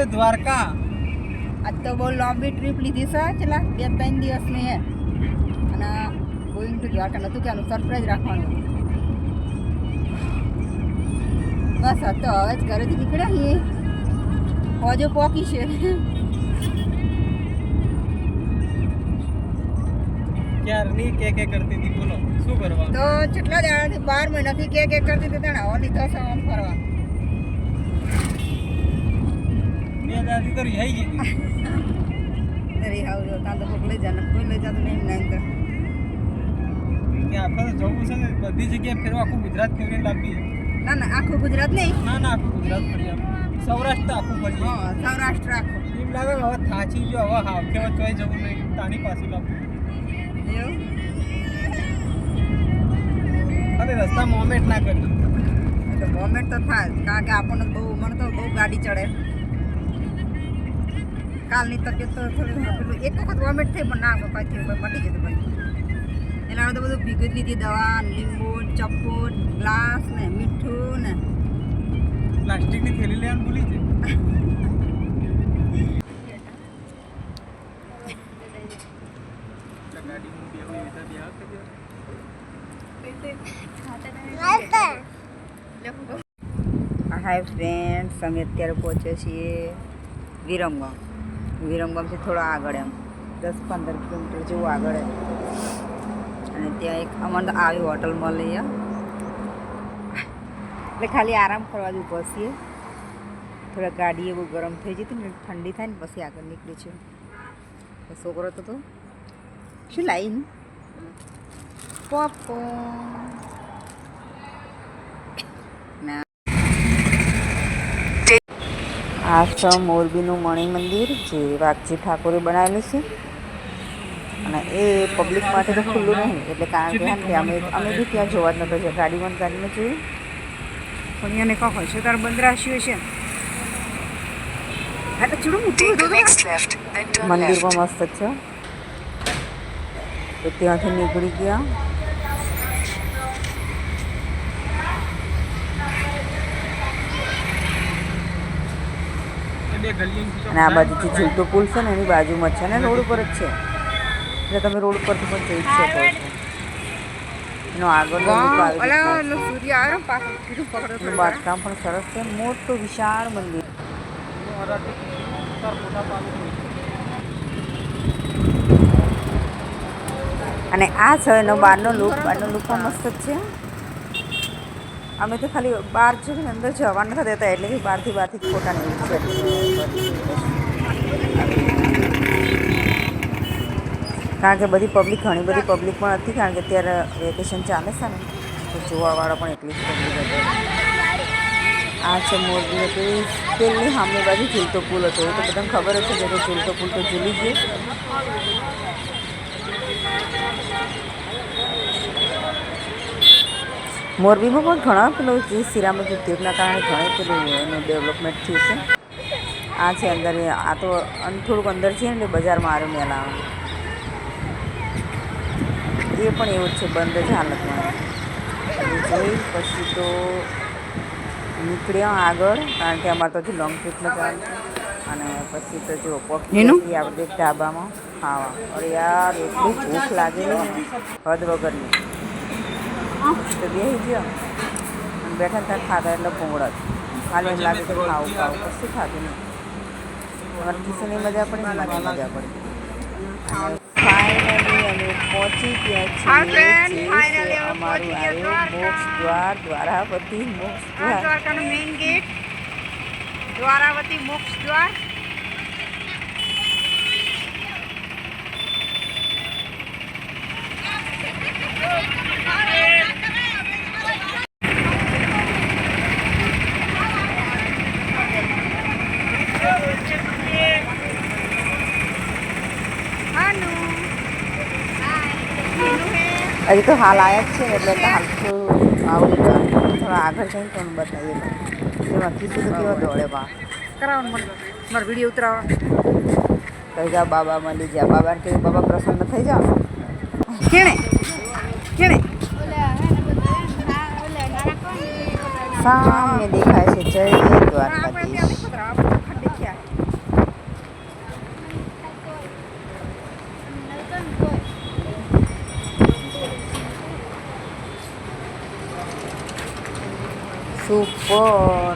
Two Dwarka. આજ તો બહુ લાંબી ટ્રીપ લીધી છે, છેલ્લા 2-3 દિવસની હે. અને ગોઈંગ ટુ દ્વારકા નતું કે સરપ્રાઈઝ રાખવાનું. બસ તો હવે જ ઘરેથી નીકળ્યા છીએ. હોજો પોકી છે. ક્યારની કે કરતી હતી, બોલો શું કરવા? તો કેટલા દાડાથી 12 મહિનાથી કે કરતી હતી તને આવવાની થશે આમ ફરવા. બે દાદી તો રહી ગઈ. અરે હાવ જો તા તો કોક લઈ જાને, કોઈ લઈ જાતો નહીં નામ તો. કે આપણે તો જવું છે ને બધી જગ્યાએ ફેરવા, આખું ગુજરાત ફેરવીને લાવી. ના ના આખું ગુજરાત નહીં. ના આખું ગુજરાત ફરી આમ સૌરાષ્ટ્ર આખું ફરી. હા સૌરાષ્ટ્ર આખું. એમ લાગે હવે થાચી ગયો, હવે હાવ કેવા ચોઈ જવું નહીં, તાની પાછું લાવું. એવું અરે રસ્તા મોમેન્ટ ના કરી. તો મોમેન્ટ તો થાય કારણ કે આપણને બહુ મને તો બહુ ગાડી ચડે. કાલની તબિયત તો થોડી પેલું એક વખત વોમિટ થઈ પણ ના પછી મટી જતું ભાઈ. એના હવે તો બધું ભીગું જ લીધી, દવા, લીંબુ, ચપ્પુ, ગ્લાસ ને મીઠું ને પ્લાસ્ટિકની થેલી લેવાનું ભૂલી છે. હાય ફ્રેન્ડ્સ, અમે અત્યારે પહોંચ્યા છીએ વિરમગામ. વિરમગામથી થોડા આગળ એમ 10-15 કિલોમીટર જેવું આગળ એમ. અને ત્યાં એક અમને આવી હોટલ મળી એટલે ખાલી આરામ કરવા જ ઊભા છીએ. થોડા ગાડી એવું ગરમ થઈ જતી ને ઠંડી થાય ને પછી આગળ નીકળી છે. છોકરો તો શું લાવીને પોપકોર્ન. આ છે મોરબીનું મણિ મંદિર જે વાઘજી ઠાકોરે બનાવેલું છે. અને એ પબ્લિક માટે તો ખુલ્લું નહીં, એટલે કારણ કે અમે બી ત્યાં જોવા જ નતો છે. ગાડીમાં જોયું પણ અહીંયાને કાંક હોય છે તારે બંધ રાખ્યું છે. હા તો ચૂડું મોટું મંદિર પણ મસ્ત છે. તો ત્યાંથી નીકળી ગયા. અને આ બાજુથી ઝૂલતો પુલ છે ને એની બાજુમાં છે ને રોડ ઉપર જ છે, એટલે તમે રોડ ઉપરથી પણ જોઈ શકો છો. એનો આગળ બાંધકામ પણ સરસ છે. મોટું વિશાળ મંદિર. અને આ છે એનો બહારનો લુક પણ મસ્ત જ છે. અમે તો ખાલી બહાર છે ને અંદર જવા નથી દેતા, એટલે કે બહારથી ફોટા નહીં છે. કારણ કે ઘણી બધી પબ્લિક પણ હતી, કારણ કે અત્યારે વેકેશન ચાલે છે ને તો જોવાવાળા પણ એટલી જ પબ્લિક હતી. આ છે મોરબી હતી. પેલી સામે બાજુ ઝૂલતો પુલ હતો, એ તો બધાને ખબર જ છે કે ઝૂલતો પુલ તો ઝૂલી ગયો. મોરબીમાં પણ ઘણા પેલું જે સિરામિક ઉદ્યોગના કારણે ઘણું પેલું એનું ડેવલપમેન્ટ થયું છે. આ છે અંદર, આ તો થોડુંક અંદર છે ને એટલે બજારમાં આરું મેલા એ પણ એવું જ છે, બંધ જ હાલતમાં. જોઈ પછી તો નીકળ્યા આગળ, કારણ કે અમારે તો હજી લોંગ ટ્રીપમાં ચાલે છે. અને પછી તો જો પહોંચી આપણે ઢાબામાં ખાવા. અરે યાર એટલી ભૂખ લાગેલી ને હદ વગરની. તો બેસી ગયો અને બેઠા ત્યાં ખાતા એટલે ભૂંગળા જ ખાલી એમ લાગે કે ખાવું કશું ખાતું નહીં. અમારે કિશનની મજા પડી ને મારી મજા પડી. અને ફાઇનલી અમે પહોંચી ગયા છીએ. અમારું આવ્યું મોક્ષ દ્વાર, દ્વારાવતી મોક્ષ દ્વાર. મેઇન ગેટ દ્વારાવતી મોક્ષ દ્વાર. હજી તો હાલ આવ્યા જ છે એટલે હાલ આવું થોડા આગળ જઈને તમને બતાવીએ. એમાં કીધું તો કેવા દોડે બા કરાવવાનું મારો વિડીયો ઉતરાવવા. કહી જાઓ બાબા મળી જાય. બાબાને કહ્યું બાબા પ્રસન્ન થઈ જાઓ. કેણે સામે દેખાય છે જય દ્વારકાધીશ. સુપર.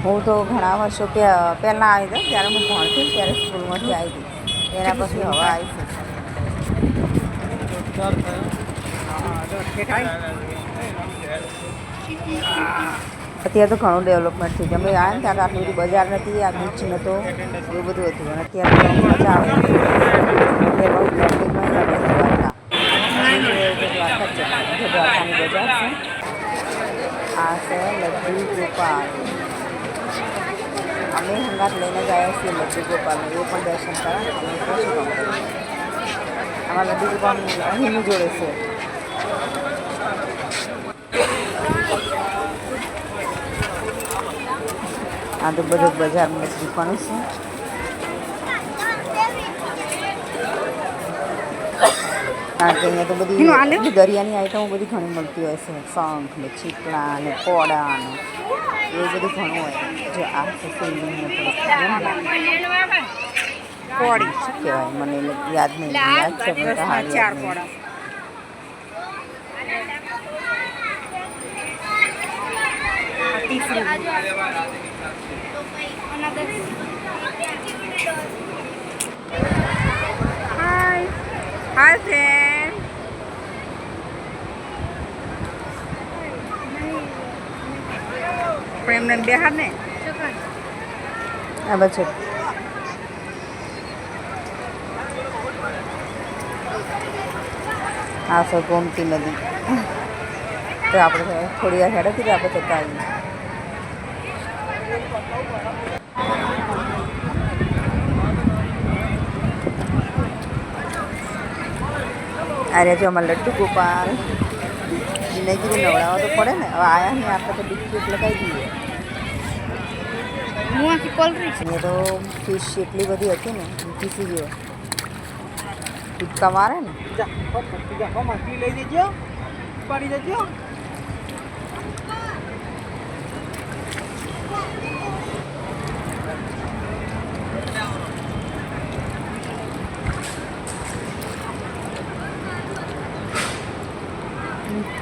હું તો ઘણા વર્ષો પહેલાં આવી હતી ત્યારે હું ભણતી ને ત્યારે સ્કૂલમાંથી આવી હતી એના પછી હવે આવી છું. અત્યારે તો ઘણું ડેવલપમેન્ટ થયું છે. અમે આવ્યા ને ત્યારે આટલી બધી બજાર નથી, આ બીચ નહોતો, એવું બધું હતું. અને અત્યારે તો મજા આવે દ્વારકા દ્વારકાની બજાર છે. આ છે લડ્ડુ ગોપાલ. અમે હંગાત લઈને જ આવ્યા છીએ લડ્ડુ ગોપાલને, એ પણ દર્શન કરવા અમે શું કામ કરીએ. આમાં લડ્ડુ ગોપાલ અહીંનું જોડે છે. આ તો બધું બજારમાં દુકાનો છે. કારણ કે અહીંયા તો બધી દરિયાની આઈટમો બધી ઘણી મળતી હોય છે. શંખ ને છીપડા ને કોડા ને એવું બધું ઘણું હોય. જો આ છે કોડી શું કહેવાય મને યાદ નહીં, યાદ છે પણ ચાર કોડા. હાય ફ્રેન્ડ, પણ એમને બેહાર ને આ બસ આ છે ગોમતી નદી. તો આપણે થોડી વાર હેડેથી આપણે જતા આવીએ. અરે જો અમારે લડ્ડુ ગોપાલ નહીં કીધું નવડાવવા તો પડે ને. હવે આયા નહીં આપણે તો બિસ્કીટ લગાવી દઈએ. અહીંયા તો ફિશ એટલી બધી હતી ને પીસી ગયો ટીપકા મારે ને. લઈ જજો, પાડી જજો.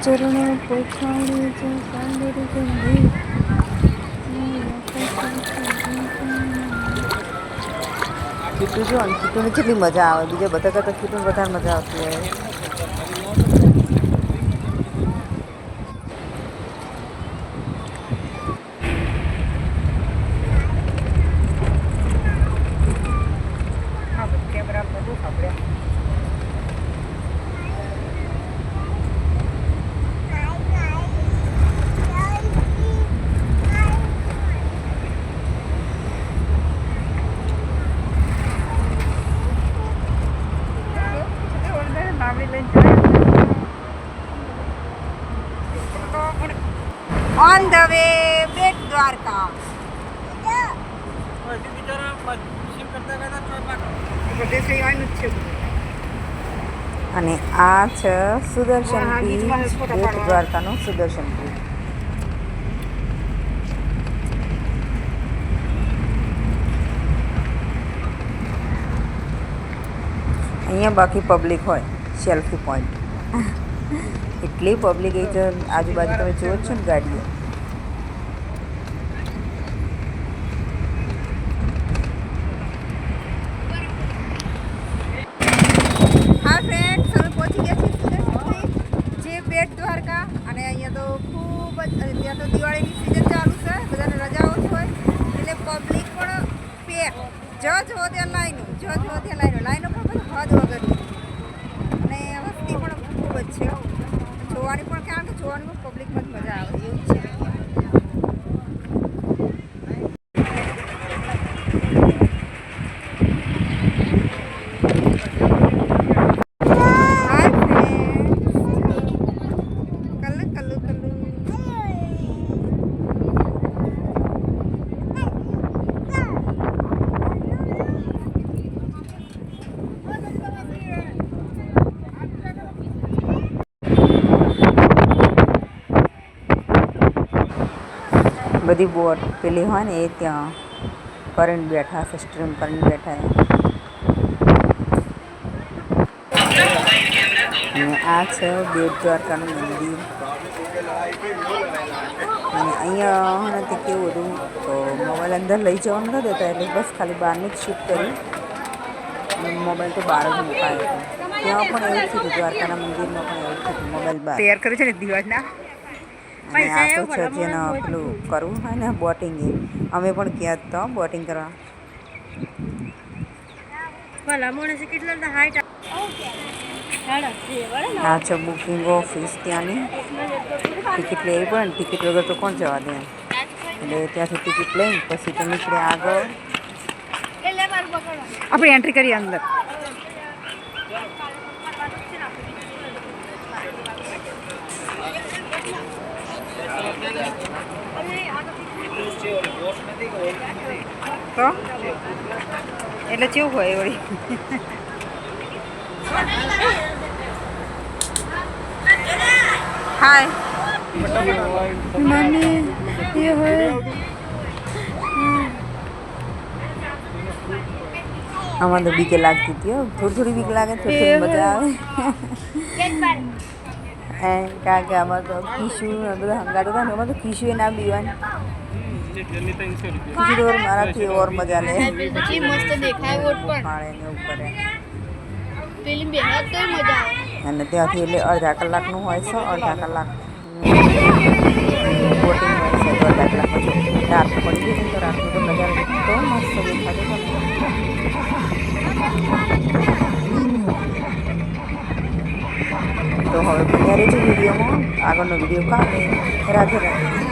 ચરણો પોખાડે છે સાંદરી ગંધી. કીટું જો ને કીટુંની કેટલી મજા આવે. બીજા બધા કરતાં કીટું વધારે મજા આવતી હોય. On the way back Dwarka. અને આ છે સુદર્શન બીચ, બેટ દ્વારકાનું સુદર્શન બીચ. અહીંયા બાકી પબ્લિક હોય સેલ્ફી પોઈન્ટ. એટલી પબ્લિક એ તો આજુબાજુ તમે જુઓ છો ને ગાડીઓ. હા ફ્રેન્ડ્સ, અમે પહોંચી ગયા છીએ જે બેટ દ્વારકા. અને અહીંયા તો ખૂબ જ ત્યાં તો દિવાળીની સિઝન ચાલુ છે, બધાને રજાઓ જ હોય એટલે પબ્લિક પણ પેક. જો ત્યાં લાઈનો, ત્યાં લાઈનો પણ બધું હદ વગરની. અને વસ્તી પણ ખૂબ જ છે જોવાની પણ, કારણ કે જોવાની પણ પબ્લિકમાં જ મજા આવે એવું છે. બધી બોટ પેલી હોય ને એ ત્યાં કરીને બેઠા છે, સ્ટ્રીમ કરીને બેઠા. અને આ છે બેટ દ્વારકાનું મંદિર. અને અહીંયા નથી કેવું હતું તો મોબાઈલ અંદર લઈ જવાનું નહોતું દેતા એટલે બસ ખાલી બહારનું જ શૂટ કર્યું અને મોબાઈલ તો બહાર જ મુકાયો હતો. ત્યાં પણ એવું થયું દ્વારકાના મંદિરમાં પણ એવું થયું મોબાઈલ બહાર તૈયાર કર્યું છે ને દિવાળના. અને આ તો છે જેને પેલું કરવું હોય ને બોટિંગ એ અમે પણ ગયા તો બોટિંગ કરવા. આ છે બુકિંગ ઓફિસ ત્યાંની ટિકિટ લેવી પડે ને ટિકિટ વગર તો કોણ જવા દે એટલે ત્યાંથી ટિકિટ લઈને પછી તો નીકળે આગળ આપણે એન્ટ્રી કરીએ અંદર. તો એટલે કેવું હોય વળી હાય મને એ હોય આમાં તો બીકે લાગતી હતી હો થોડી બીક લાગે થોડી મજા આવે કારણ કે આમાં તો ખીશું બધા હંગાડો હતા ને એમાં તો ખીશું એ ના બીવાનું ખીચું ઓર મારાથી ઓર મજા લે પછી મસ્ત દેખાય વોટ પણ પાડે ને એવું કરે પેલી બેહત તો મજા આવે અને ત્યાંથી એટલે અડધા કલાકનું હોય છે અડધા કલાક બોટિંગ હોય છે તો અડધા કલાક પછી રાત પડી ગઈ તો રાતનું તો નજારો તો મસ્ત દેખાતો તો હવે બન્યા રહેજો વિડીયોમાં આગળનો વિડીયો કાલે રાધે રાધે.